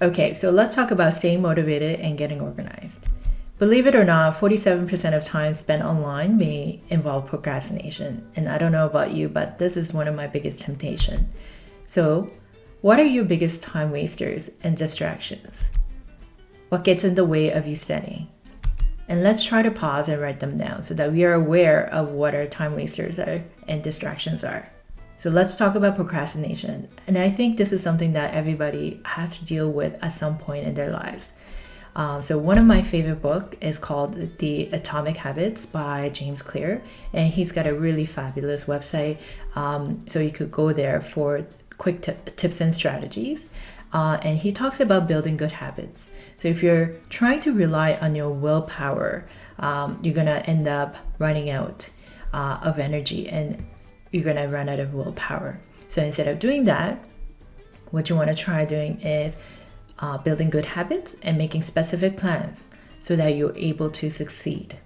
Okay, so let's talk about staying motivated and getting organized. Believe it or not, 47% of time spent online may involve procrastination. And I don't know about you, but this is one of my biggest temptation. So, what are your biggest time wasters and distractions? What gets in the way of you studying? And let's try to pause and write them down so that we are aware of what our time wasters are and distractions are. So let's talk about procrastination. And I think this is something that everybody has to deal with at some point in their lives. So one of my favorite books is called The Atomic Habits by James Clear, and he's got a really fabulous website. So you could go there for quick tips and strategies. And he talks about building good habits. So if you're trying to rely on your willpower, you're gonna end up running out of energy, and you're gonna run out of willpower. So instead of doing that, what you want to try doing is building good habits and making specific plans so that you're able to succeed.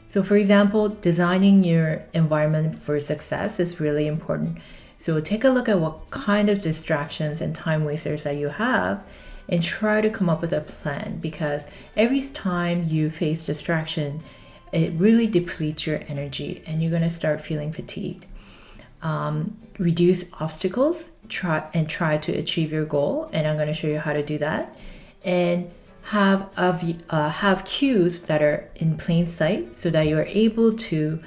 So for example, designing your environment for success is really important. So take a look at what kind of distractions and time wasters that you have and try to come up with a plan, because every time you face distraction, it really depletes your energy and you're going to start feeling fatigued. Reduce obstacles, try to achieve your goal, and I'm going to show you how to do that. And have cues that are in plain sight so that you're able to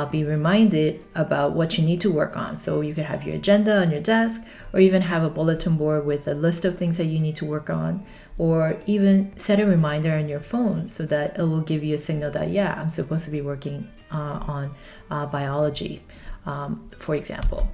be reminded about what you need to work on. So you could have your agenda on your desk, or even have a bulletin board with a list of things that you need to work on, or even set a reminder on your phone so that it will give you a signal that, yeah, I'm supposed to be working on biology, for example.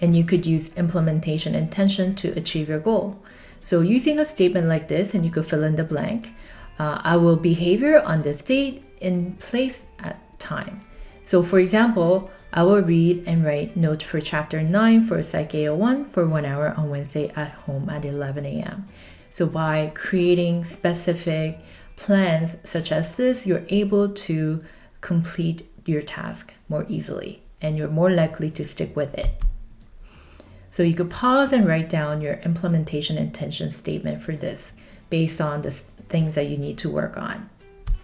And you could use implementation intention to achieve your goal. So using a statement like this, and you could fill in the blank, I will behavior on this date in place at time. So for example, I will read and write notes for chapter 9 for Psych 1 for 1 hour on Wednesday at home at 11 a.m. So by creating specific plans such as this, you're able to complete your task more easily, and you're more likely to stick with it. So you could pause and write down your implementation intention statement for this based on the things that you need to work on.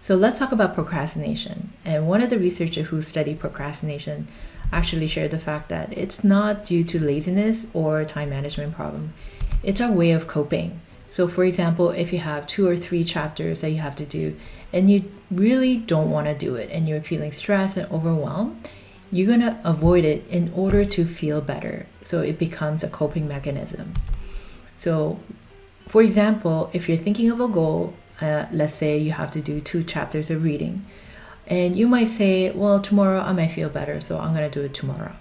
So let's talk about procrastination. And one of the researchers who studied procrastination actually shared the fact that it's not due to laziness or time management problem. It's our way of coping. So for example, if you have 2 or 3 chapters that you have to do and you really don't want to do it and you're feeling stressed and overwhelmed, you're going to avoid it in order to feel better. So it becomes a coping mechanism. So for example, if you're thinking of a goal, let's say you have to do 2 chapters of reading, and you might say, well, tomorrow I might feel better, so I'm going to do it tomorrow.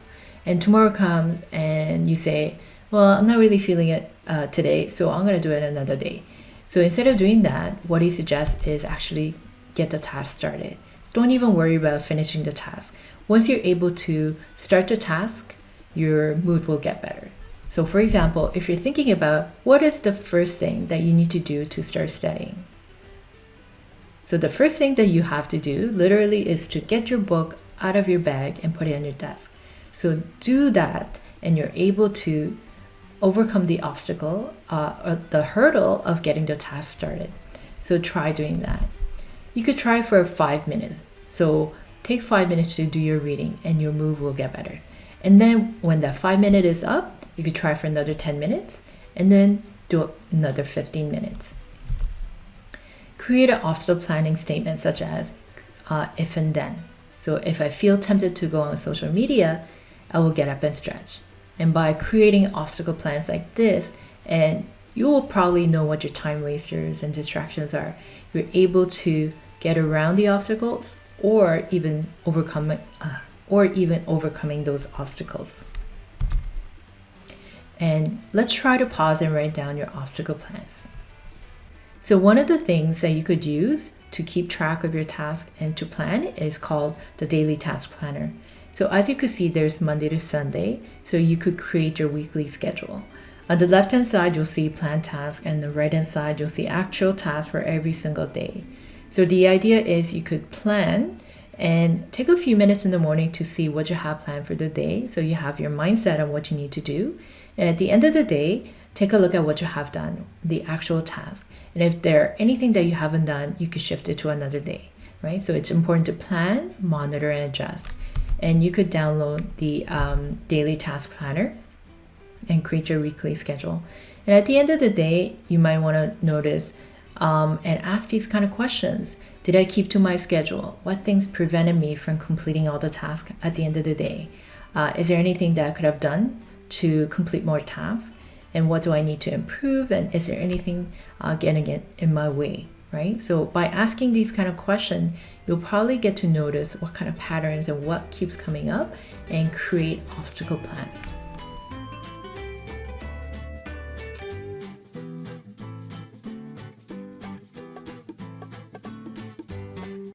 And tomorrow comes and you say, well, I'm not really feeling it today, so I'm going to do it another day. So instead of doing that, what he suggests is actually get the task started. Don't even worry about finishing the task. Once you're able to start the task, your mood will get better. So for example, if you're thinking about what is the first thing that you need to do to start studying. So the first thing that you have to do literally is to get your book out of your bag and put it on your desk. So do that and you're able to overcome the obstacle or the hurdle of getting the task started. So try doing that. You could try for 5 minutes. So take 5 minutes to do your reading and your mood will get better. And then when that 5 minutes is up, you could try for another 10 minutes and then do another 15 minutes. Create an obstacle planning statement such as if and then. So if I feel tempted to go on social media, I will get up and stretch. And by creating obstacle plans like this, and you will probably know what your time wasters and distractions are, you're able to get around the obstacles or even overcoming those obstacles. And let's try to pause and write down your obstacle plans. So one of the things that you could use to keep track of your task and to plan is called the daily task planner. So as you can see, there's Monday to Sunday, so you could create your weekly schedule. On the left-hand side, you'll see planned tasks, and the right-hand side, you'll see actual tasks for every single day. So the idea is you could plan and take a few minutes in the morning to see what you have planned for the day, so you have your mindset on what you need to do. And at the end of the day, take a look at what you have done, the actual task. And if there anything that you haven't done, you could shift it to another day, right? So it's important to plan, monitor, and adjust. And you could download the daily task planner and create your weekly schedule. And at the end of the day, you might want to notice and ask these kind of questions. Did I keep to my schedule? What things prevented me from completing all the tasks at the end of the day? Is there anything that I could have done to complete more tasks? And what do I need to improve? And is there anything getting in my way, right? So by asking these kind of questions, you'll probably get to notice what kind of patterns and what keeps coming up and create obstacle plans.